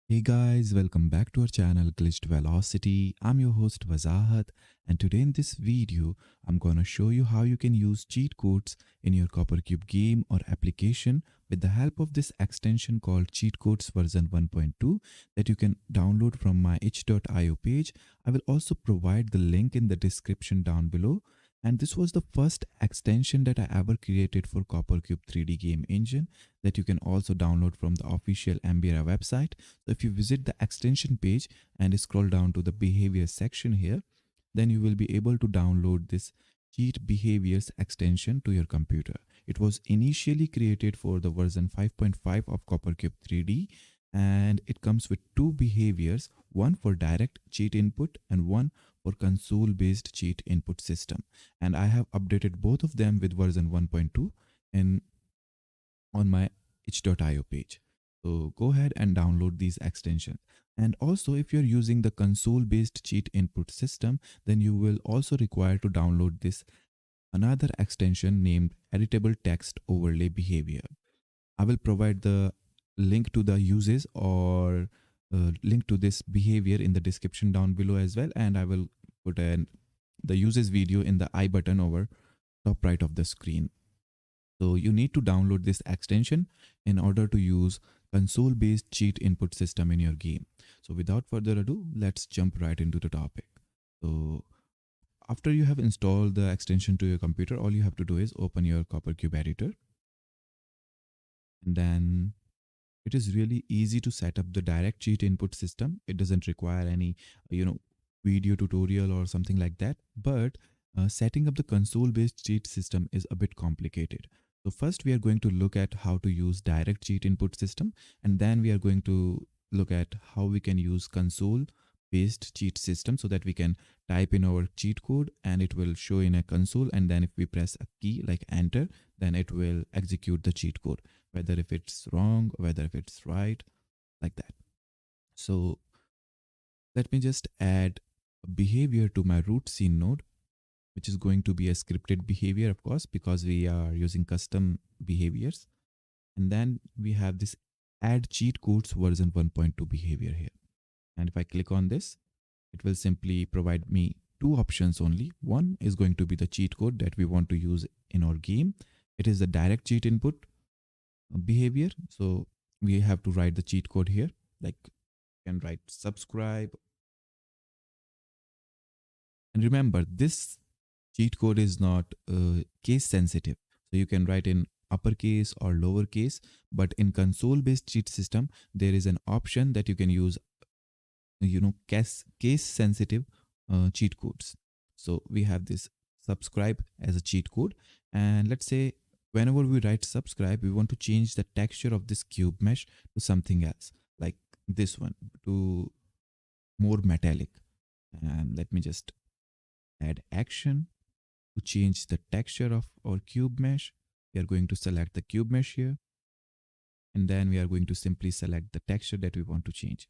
Hey guys, welcome back to our channel Glitched Velocity. I'm your host Wazahat, and today in this video, I'm gonna show you how you can use cheat codes in your CopperCube game or application with the help of this extension called Cheat Codes version 1.2 that you can download from my 𝙎𝙪𝙧𝙘𝙝 page. I will also provide the link in the description down below. And this was the first extension that I ever created for CopperCube 3D game engine that you can also download from the official Ambira website. So if you visit the extension page and scroll down to the behavior section here, then you will be able to download this cheat behaviors extension to your computer. It was initially created for the version 5.5 of CopperCube 3D, and it comes with two behaviors, one for direct cheat input and one for console based cheat input system. And I have updated both of them with version 1.2 and on my 𝙎𝙪𝙧𝙘𝙝 page. So go ahead and download these extensions. And also, if you're using the console-based cheat input system, then you will also require to download this another extension named editable text overlay behavior. I will provide the link to the uses or link to this behavior in the description down below as well. And I will put the uses video in the I button over top right of the screen. So you need to download this extension in order to use console-based cheat input system in your game. So without further ado, let's jump right into the topic. So after you have installed the extension to your computer, all you have to do is open your CopperCube editor. And then it is really easy to set up the direct cheat input system. It doesn't require any, video tutorial or something like that. But setting up the console-based cheat system is a bit complicated. So first we are going to look at how to use direct cheat input system, and then we are going to look at how we can use console-based cheat system so that we can type in our cheat code and it will show in a console, and then if we press a key like enter, then it will execute the cheat code, whether if it's wrong, whether if it's right, like that. So let me just add a behavior to my root scene node, which is going to be a scripted behavior, of course, because we are using custom behaviors. And then we have this add cheat codes version 1.2 behavior here. And if I click on this, it will simply provide me two options only. One is going to be the cheat code that we want to use in our game. It is the direct cheat input behavior. So we have to write the cheat code here. Like you can write subscribe. And remember, this cheat code is not case sensitive. So you can write in uppercase or lowercase, but in console based cheat system, there is an option that you can use, case sensitive cheat codes. So we have this subscribe as a cheat code. And let's say whenever we write subscribe, we want to change the texture of this cube mesh to something else, like this one, to more metallic. And let me just add action to change the texture of our cube mesh. We are going to select the cube mesh here, and then we are going to simply select the texture that we want to change,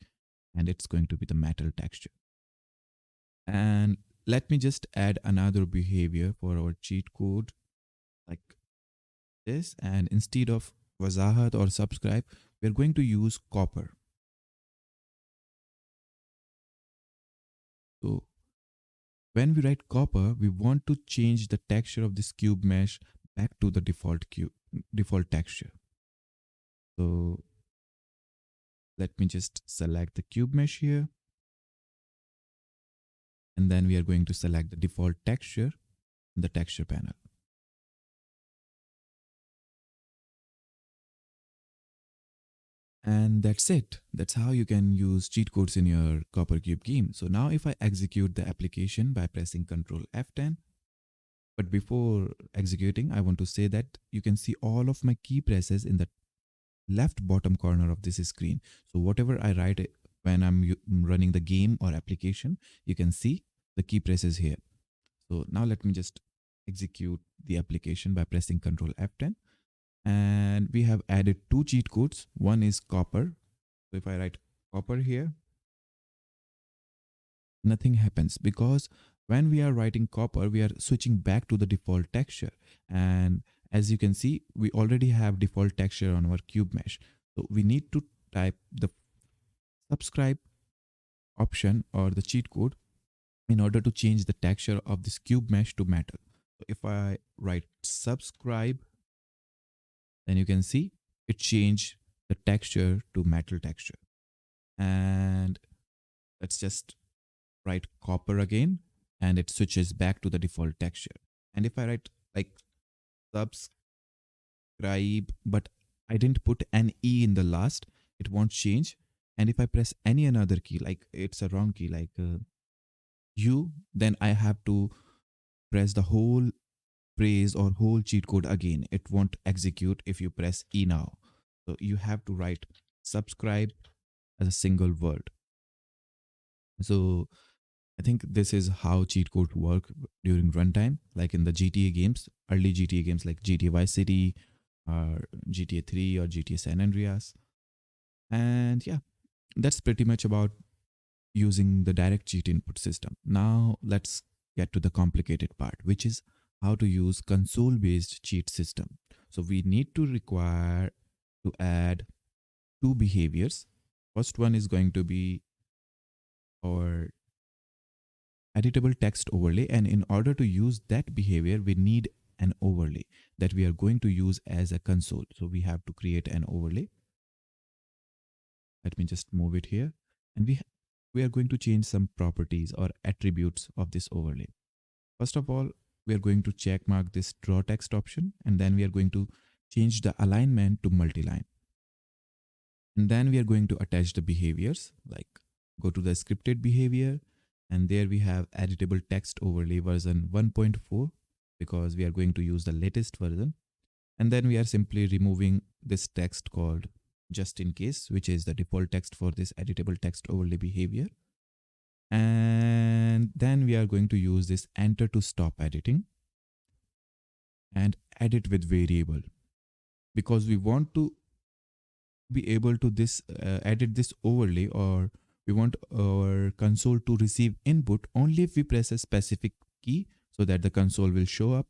and it's going to be the metal texture. And let me just add another behavior for our cheat code like this, and instead of Wazahat or subscribe, we are going to use copper. So when we write copper, we want to change the texture of this cube mesh back to the default texture. So let me just select the cube mesh here. And then we are going to select the default texture in the texture panel. And that's it. That's how you can use cheat codes in your CopperCube game. So now if I execute the application by pressing Ctrl F10, but before executing, I want to say that you can see all of my key presses in the left bottom corner of this screen. So whatever I write when I'm running the game or application, you can see the key presses here. So now let me just execute the application by pressing Ctrl F10. And we have added two cheat codes. One is copper. So if I write copper here, nothing happens, because when we are writing copper, we are switching back to the default texture. And as you can see, we already have default texture on our cube mesh. So we need to type the subscribe option or the cheat code in order to change the texture of this cube mesh to metal. So if I write subscribe, then you can see it changed the texture to metal texture. And let's just write copper again, and it switches back to the default texture. And if I write like subscribe, but I didn't put an E in the last, it won't change. And if I press any another key, like it's a wrong key, like U, then I have to press the whole phrase or whole cheat code again. It won't execute if you press E now. So you have to write subscribe as a single word. So I think this is how cheat codes work during runtime, like in the GTA games, early GTA games like GTA Vice City or GTA 3 or GTA San Andreas. And yeah, that's pretty much about using the direct cheat input system. Now let's get to the complicated part, which is how to use console-based cheat system. So we need to require to add two behaviors. First one is going to be our editable text overlay, and in order to use that behavior we need an overlay that we are going to use as a console. So we have to create an overlay. Let me just move it here, and we are going to change some properties or attributes of this overlay. First of all, we are going to check mark this draw text option, and then we are going to change the alignment to multi-line. And then we are going to attach the behaviors, like go to the scripted behavior, and there we have editable text overlay version 1.4 because we are going to use the latest version. And then we are simply removing this text called just in case, which is the default text for this editable text overlay behavior. And then we are going to use this enter to stop editing and edit with variable, because we want to be able to edit this overlay, or we want our console to receive input only if we press a specific key so that the console will show up.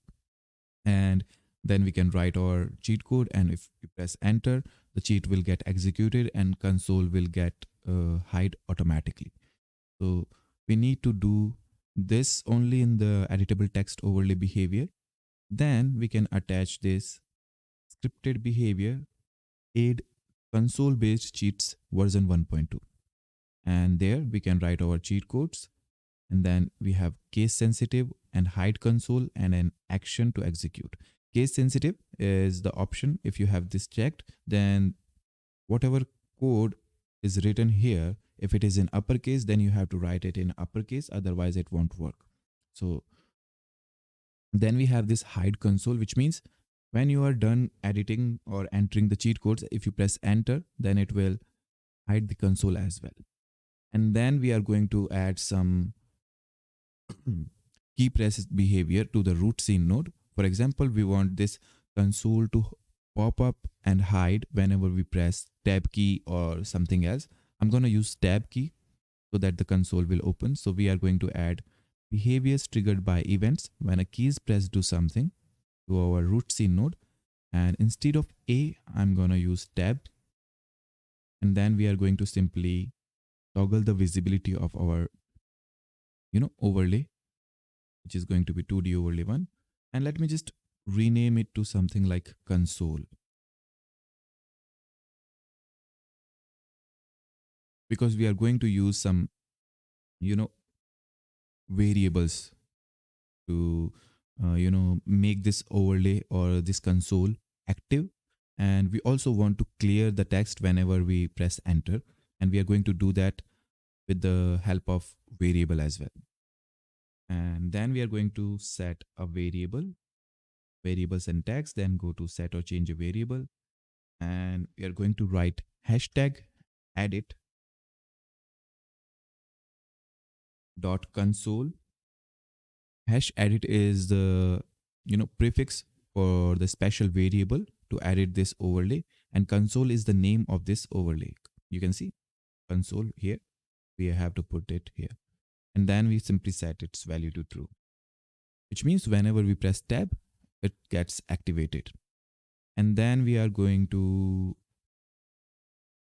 And then we can write our cheat code, and if we press enter, the cheat will get executed and console will get hide automatically. So we need to do this only in the editable text overlay behavior. Then we can attach this scripted behavior aid console based cheats version 1.2, and there we can write our cheat codes. And then we have case sensitive and hide console and an action to execute. Case sensitive is the option. If you have this checked, then whatever code is written here, if it is in uppercase, then you have to write it in uppercase, otherwise it won't work. So then we have this hide console, which means when you are done editing or entering the cheat codes, if you press enter, then it will hide the console as well. And then we are going to add some key press behavior to the root scene node. For example, we want this console to pop up and hide whenever we press tab key or something else. I'm going to use tab key so that the console will open. So we are going to add behaviors triggered by events when a key is pressed to something to our root scene node. And instead of A, I'm going to use tab. And then we are going to simply toggle the visibility of our overlay, which is going to be 2D overlay 1. And let me just rename it to something like console, because we are going to use some variables to make this overlay or this console active. And we also want to clear the text whenever we press enter, and we are going to do that with the help of variable as well. And then we are going to set a variable syntax, then go to set or change a variable, and we are going to write hashtag edit dot console. Hash edit is the prefix for the special variable to edit this overlay, and console is the name of this overlay. You can see console here, we have to put it here, and then we simply set its value to true, which means whenever we press tab, it gets activated. And then we are going to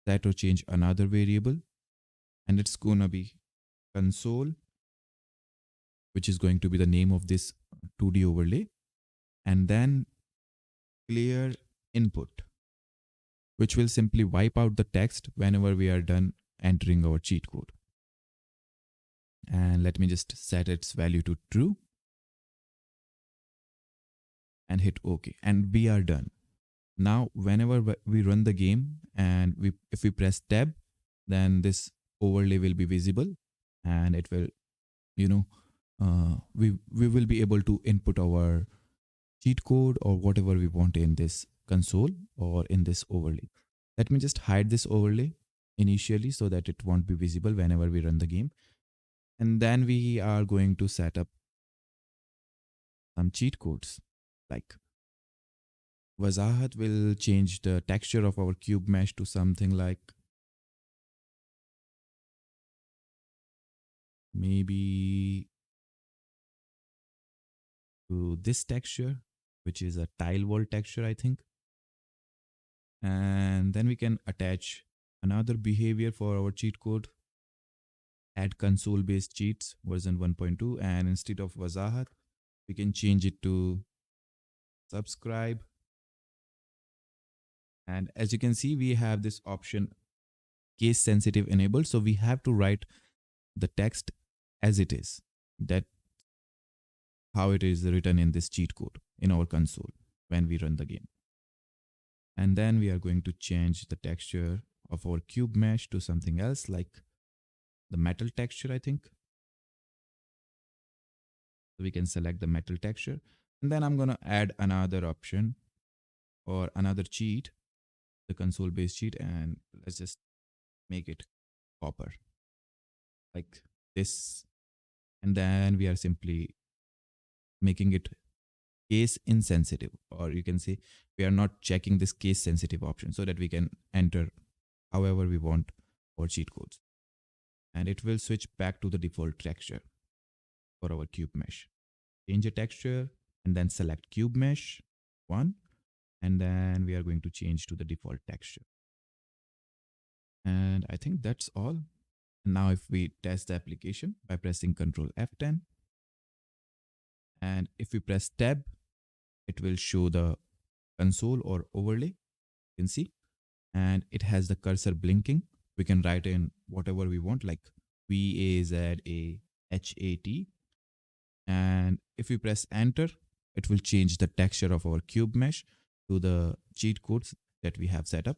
set or change another variable, and it's gonna be console, which is going to be the name of this 2D overlay, and then clear input, which will simply wipe out the text whenever we are done entering our cheat code. And let me just set its value to true and hit OK, and we are done. Now whenever we run the game and if we press tab, then this overlay will be visible, and it will, you know, we will be able to input our cheat code or whatever we want in this console or in this overlay. Let me just hide this overlay initially so that it won't be visible whenever we run the game. And then we are going to set up some cheat codes. Like Wazahat will change the texture of our cube mesh to something like maybe to this texture, which is a tile wall texture, I think. And then we can attach another behavior for our cheat code, add console based cheats version 1.2, and instead of Wazahat, we can change it to subscribe. And as you can see, we have this option case sensitive enabled. So we have to write the text as it is. That how it is written in this cheat code in our console when we run the game. And then we are going to change the texture of our cube mesh to something else, like the metal texture, I think. So we can select the metal texture. And then I'm going to add another option or another cheat, the console based cheat, and let's just make it copper like this. And then we are simply making it case insensitive, or you can say we are not checking this case sensitive option so that we can enter however we want our cheat codes. And it will switch back to the default texture for our cube mesh. Change the texture and then select cube mesh 1, and then we are going to change to the default texture. And I think that's all. Now if we test the application by pressing Ctrl F10, and if we press tab, it will show the console or overlay, you can see, and it has the cursor blinking. We can write in whatever we want, like 𝙎𝙪𝙧𝙘𝙝, and if we press enter, it will change the texture of our cube mesh to the cheat codes that we have set up.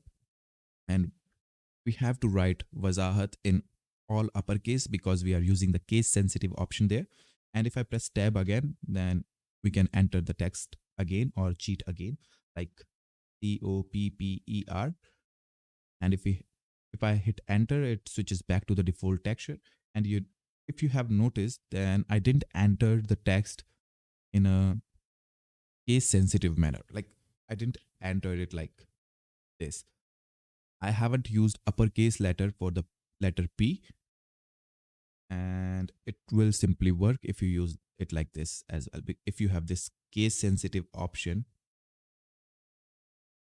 And we have to write Wazahat in all uppercase because we are using the case sensitive option there. And if I press tab again, then we can enter the text again or cheat again, like COPPER. And if I hit enter, it switches back to the default texture. And if you have noticed, then I didn't enter the text in a case sensitive manner. Like I didn't enter it like this. I haven't used uppercase letter for the letter P, and it will simply work if you use it like this as well. If you have this case sensitive option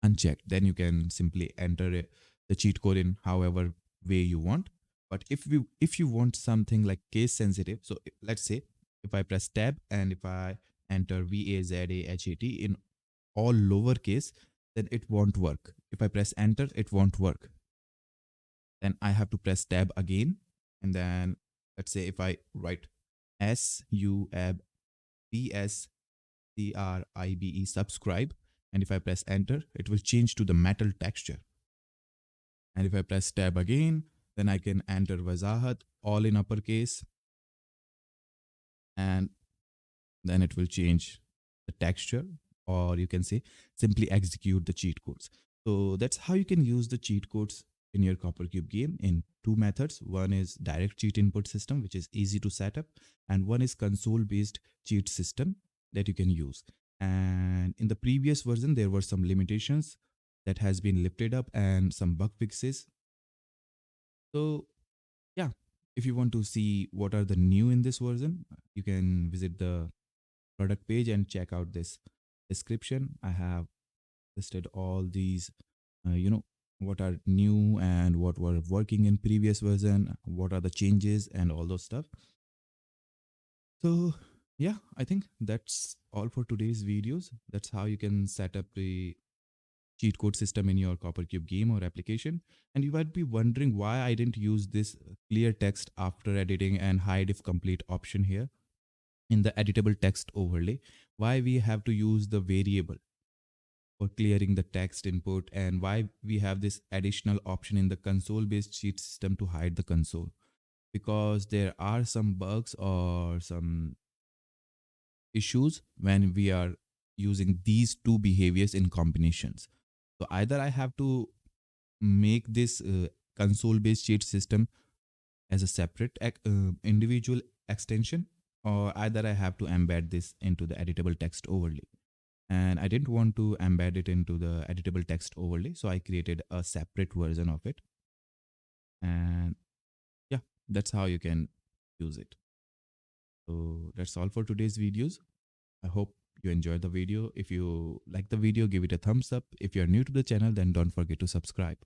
unchecked, then you can simply enter the cheat code in however way you want. But if you want something like case sensitive, so let's say if I press tab and if I enter 𝙎𝙪𝙧𝙘 in all lowercase, then it won't work. If I press enter, it won't work. Then I have to press tab again, and then let's say if I write SUBSCRIBE subscribe, and if I press enter, it will change to the metal texture. And if I press tab again, then I can enter Wazahat all in uppercase, and then it will change the texture, or you can say simply execute the cheat codes. So that's how you can use the cheat codes in your CopperCube game in two methods. One is direct cheat input system, which is easy to set up, and one is console based cheat system that you can use. And in the previous version, there were some limitations that has been lifted up and some bug fixes. So yeah, if you want to see what are the new in this version, you can visit the product page and check out this description. I have listed all these, what are new and what were working in previous version, what are the changes and all those stuff. So yeah, I think that's all for today's videos. That's how you can set up the cheat code system in your CopperCube game or application. And you might be wondering why I didn't use this clear text after editing and hide if complete option here in the editable text overlay. Why we have to use the variable for clearing the text input, and why we have this additional option in the console based cheat system to hide the console. Because there are some bugs or some issues when we are using these two behaviors in combinations. So either I have to make this console based cheat system as a separate individual extension, or either I have to embed this into the editable text overlay. And I didn't want to embed it into the editable text overlay, so I created a separate version of it. And yeah, that's how you can use it. So that's all for today's videos. I hope you enjoyed the video. If you like the video, give it a thumbs up. If you're new to the channel, then don't forget to subscribe.